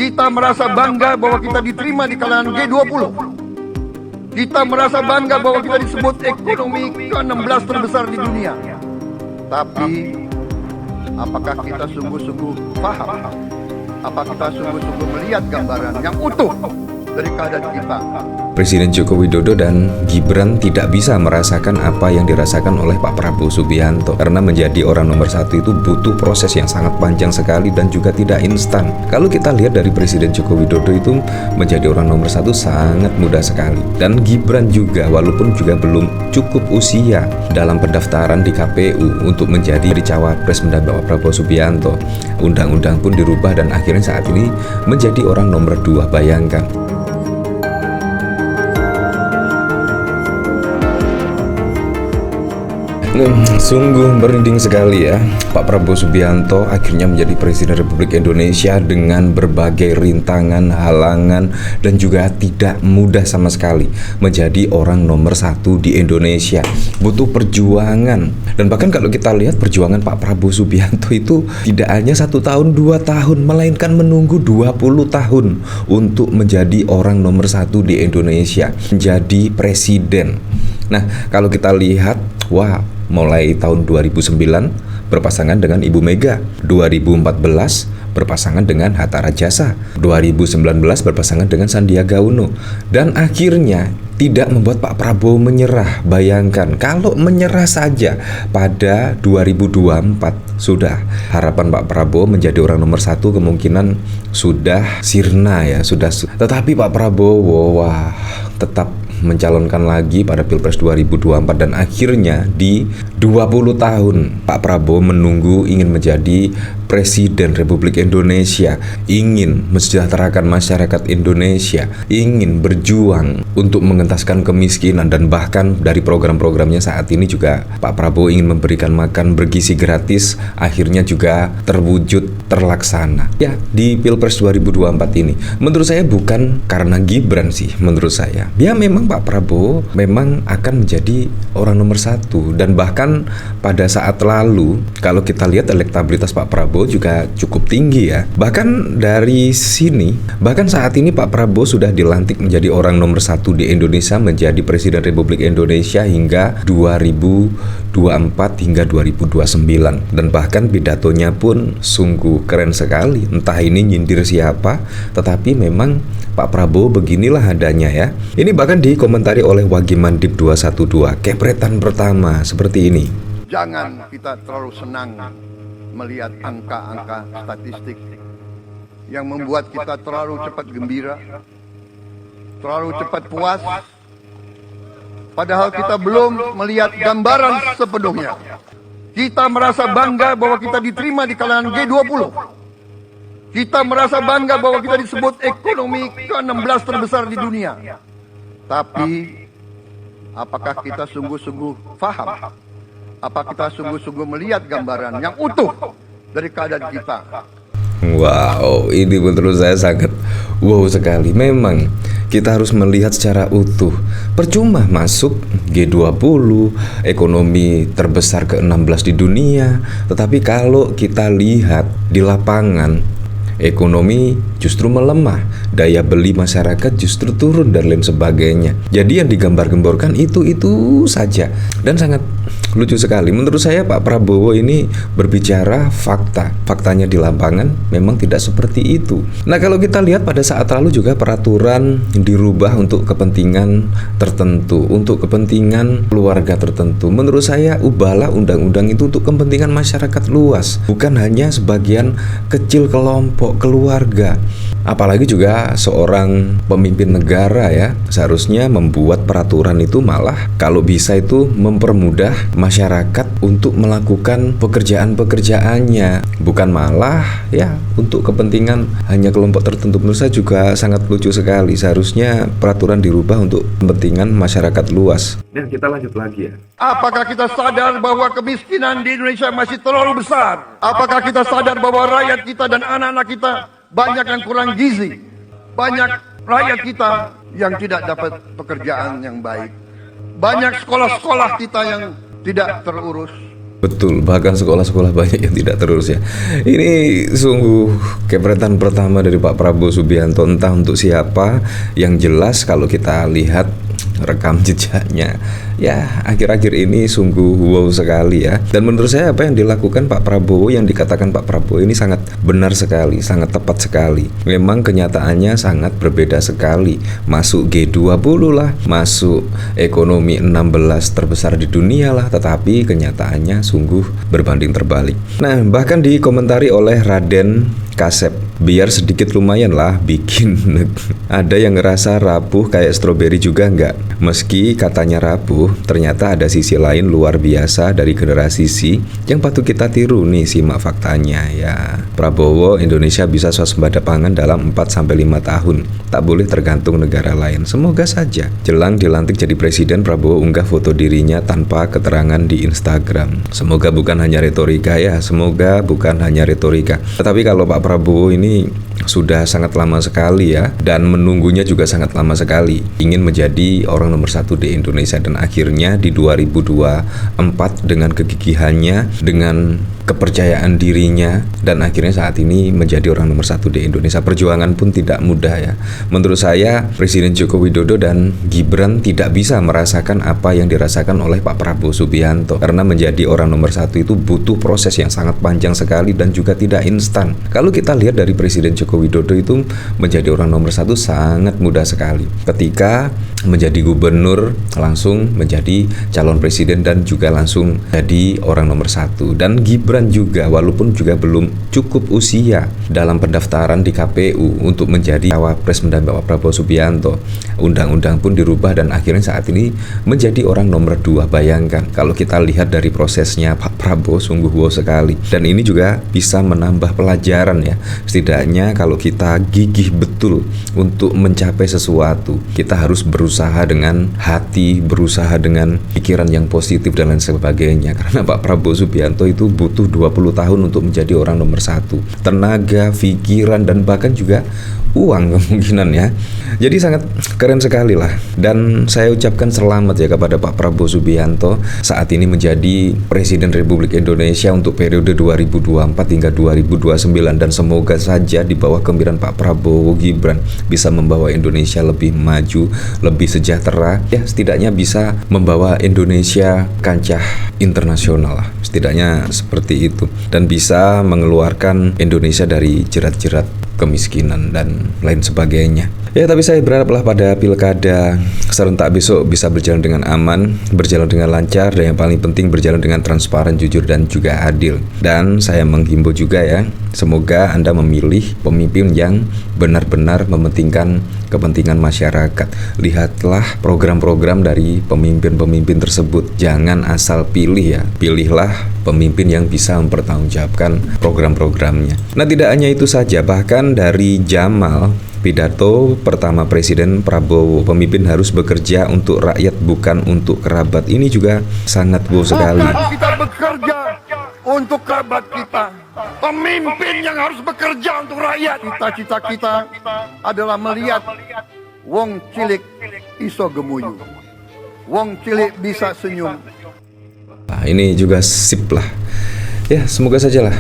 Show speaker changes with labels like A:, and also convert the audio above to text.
A: Kita merasa bangga bahwa kita diterima di kalangan G20. Kita merasa bangga bahwa kita disebut ekonomi ke-16 terbesar di dunia. Tapi, apakah kita sungguh-sungguh paham? Apakah kita sungguh-sungguh melihat gambaran yang utuh dari keadaan kita?
B: Presiden Joko Widodo dan Gibran tidak bisa merasakan apa yang dirasakan oleh Pak Prabowo Subianto, karena menjadi orang nomor satu itu butuh proses yang sangat panjang sekali dan juga tidak instan. Kalau kita lihat dari Presiden Joko Widodo itu menjadi orang nomor satu sangat mudah sekali, dan Gibran juga walaupun juga belum cukup usia dalam pendaftaran di KPU untuk menjadi cawapres mendampingi Pak Prabowo Subianto, undang-undang pun dirubah dan akhirnya saat ini menjadi orang nomor 2. Bayangkan. Sungguh merinding sekali ya. Pak Prabowo Subianto akhirnya menjadi Presiden Republik Indonesia dengan berbagai rintangan, halangan, dan juga tidak mudah sama sekali menjadi orang nomor satu di Indonesia. Butuh perjuangan. Dan bahkan kalau kita lihat perjuangan Pak Prabowo Subianto itu tidak hanya 1 tahun, 2 tahun, melainkan menunggu 20 tahun untuk menjadi orang nomor satu di Indonesia, menjadi presiden. Nah, kalau kita lihat, wah, mulai tahun 2009 berpasangan dengan Ibu Mega, 2014 berpasangan dengan Hatta Rajasa, 2019 berpasangan dengan Sandiaga Uno, dan akhirnya tidak membuat Pak Prabowo menyerah. Bayangkan kalau menyerah saja pada 2024 sudah harapan Pak Prabowo menjadi orang nomor satu kemungkinan sudah sirna ya, sudah. Tetapi Pak Prabowo wah tetap mencalonkan lagi pada Pilpres 2024 dan akhirnya di 20 tahun Pak Prabowo menunggu ingin menjadi Presiden Republik Indonesia, ingin mensejahterakan masyarakat Indonesia, ingin berjuang untuk mengentaskan kemiskinan, dan bahkan dari program-programnya saat ini juga Pak Prabowo ingin memberikan makan bergizi gratis, akhirnya juga terwujud, terlaksana ya di Pilpres 2024 ini. Menurut saya bukan karena Gibran sih, menurut saya ya memang Pak Prabowo memang akan menjadi orang nomor satu, dan bahkan pada saat lalu kalau kita lihat elektabilitas Pak Prabowo juga cukup tinggi ya. Bahkan dari sini, bahkan saat ini Pak Prabowo sudah dilantik menjadi orang nomor satu di Indonesia, menjadi Presiden Republik Indonesia hingga 2024 hingga 2029, dan bahkan pidatonya pun sungguh keren sekali. Entah ini nyindir siapa, tetapi memang Pak Prabowo beginilah adanya ya. Ini bahkan dikomentari oleh Wagimandip 212, kepretan pertama seperti ini.
A: Jangan kita terlalu senang melihat angka-angka statistik yang membuat kita terlalu cepat gembira, terlalu cepat puas, padahal kita belum melihat gambaran sepenuhnya. Kita merasa bangga bahwa kita diterima di kalangan G20. Kita merasa bangga bahwa kita disebut ekonomi ke-16 terbesar di dunia. Tapi, apakah kita sungguh-sungguh paham? Apakah kita sungguh-sungguh melihat gambaran yang utuh dari keadaan kita?
B: Wow, ini menurut saya sangat wow sekali. Memang kita harus melihat secara utuh. Percuma masuk G20, ekonomi terbesar ke-16 di dunia, tetapi kalau kita lihat di lapangan, ekonomi justru melemah, daya beli masyarakat justru turun dan lain sebagainya. Jadi yang digambar-gemborkan itu saja, dan sangat lucu sekali. Menurut saya Pak Prabowo ini berbicara fakta. Faktanya di lapangan memang tidak seperti itu. Nah, kalau kita lihat pada saat lalu juga peraturan dirubah untuk kepentingan tertentu, untuk kepentingan keluarga tertentu. Menurut saya ubahlah undang-undang itu untuk kepentingan masyarakat luas, bukan hanya sebagian kecil kelompok keluarga. Apalagi juga seorang pemimpin negara ya, seharusnya membuat peraturan itu malah kalau bisa itu mempermudah masyarakat untuk melakukan pekerjaan-pekerjaannya, bukan malah ya untuk kepentingan hanya kelompok tertentu. Menurut saya juga sangat lucu sekali. Seharusnya peraturan dirubah untuk kepentingan masyarakat luas.
C: Dan kita lanjut lagi ya.
A: Apakah kita sadar bahwa kemiskinan di Indonesia masih terlalu besar? Apakah kita sadar bahwa rakyat kita dan anak-anak kita banyak yang kurang gizi? Banyak rakyat kita yang tidak dapat pekerjaan yang baik. Banyak sekolah-sekolah kita yang tidak terurus.
B: Betul, bahkan sekolah-sekolah banyak yang tidak terurus ya. Ini sungguh keberatan pertama dari Pak Prabowo Subianto, entah untuk siapa. Yang jelas kalau kita lihat rekam jejaknya, ya akhir-akhir ini sungguh wow sekali ya. Dan menurut saya apa yang dilakukan Pak Prabowo, yang dikatakan Pak Prabowo ini sangat benar sekali, sangat tepat sekali. Memang kenyataannya sangat berbeda sekali. Masuk G20 lah, masuk ekonomi 16 terbesar di dunia lah, tetapi kenyataannya sungguh berbanding terbalik. Nah, bahkan dikomentari oleh Raden Kasep, biar sedikit lumayan lah bikin ada yang ngerasa rapuh kayak stroberi juga enggak. Meski katanya rapuh, ternyata ada sisi lain luar biasa dari generasi Z yang patut kita tiru nih. Simak faktanya ya. Prabowo, Indonesia bisa swasembada pangan dalam 4-5 tahun. Tak boleh tergantung negara lain. Semoga saja. Jelang dilantik jadi presiden, Prabowo unggah foto dirinya tanpa keterangan di Instagram. Semoga bukan hanya retorika ya. Semoga bukan hanya retorika. Tetapi kalau Pak Prabowo ini sudah sangat lama sekali ya, dan menunggunya juga sangat lama sekali, ingin menjadi orang nomor 1 di Indonesia, dan akhirnya di 2024 dengan kegigihannya, dengan kepercayaan dirinya, dan akhirnya saat ini menjadi orang nomor 1 di Indonesia. Perjuangan pun tidak mudah ya. Menurut saya Presiden Joko Widodo dan Gibran tidak bisa merasakan apa yang dirasakan oleh Pak Prabowo Subianto, karena menjadi orang nomor 1 itu butuh proses yang sangat panjang sekali dan juga tidak instan. Kalau kita lihat dari Presiden Joko Widodo itu menjadi orang nomor 1 sangat mudah sekali. Ketika menjadi gubernur langsung menjadi calon presiden dan juga langsung jadi orang nomor 1. Dan Gibran juga, walaupun juga belum cukup usia dalam pendaftaran di KPU untuk menjadi cawapres mendampingi Pak Prabowo Subianto, undang-undang pun dirubah dan akhirnya saat ini menjadi orang nomor 2. Bayangkan kalau kita lihat dari prosesnya Pak Prabowo, sungguh wow sekali. Dan ini juga bisa menambah pelajaran ya. Setidaknya kalau kita gigih betul untuk mencapai sesuatu, kita harus berusaha dengan hati, berusaha dengan pikiran yang positif dan lain sebagainya. Karena Pak Prabowo Subianto itu butuh 20 tahun untuk menjadi orang nomor 1. Tenaga, pikiran, dan bahkan juga uang kemungkinan ya. Jadi sangat keren sekali lah. Dan saya ucapkan selamat ya kepada Pak Prabowo Subianto saat ini menjadi Presiden Republik Indonesia untuk periode 2024 hingga 2029, dan semoga saja di bawah kepemimpinan Pak Prabowo Gibran bisa membawa Indonesia lebih maju, lebih sejahtera ya, setidaknya bisa membawa Indonesia kancah internasional lah, setidaknya seperti itu, dan bisa mengeluarkan Indonesia dari jerat-jerat kemiskinan dan lain sebagainya. Ya, tapi saya berharaplah pada pilkada serentak besok bisa berjalan dengan aman, berjalan dengan lancar, dan yang paling penting berjalan dengan transparan, jujur, dan juga adil. Dan saya menghimbau juga ya, semoga Anda memilih pemimpin yang benar-benar mementingkan kepentingan masyarakat. Lihatlah program-program dari pemimpin-pemimpin tersebut. Jangan asal pilih ya. Pilihlah pemimpin yang bisa mempertanggungjawabkan program-programnya. Nah, tidak hanya itu saja, bahkan dari Jamal, pidato pertama Presiden Prabowo, pemimpin harus bekerja untuk rakyat bukan untuk kerabat. Ini juga sangat wow sekali.
A: Bukan kita bekerja untuk kerabat kita. Pemimpin yang harus bekerja untuk rakyat. Cita-cita kita adalah melihat wong cilik iso gemuyu, wong cilik bisa senyum.
B: Nah, ini juga sip lah. Ya, semoga saja lah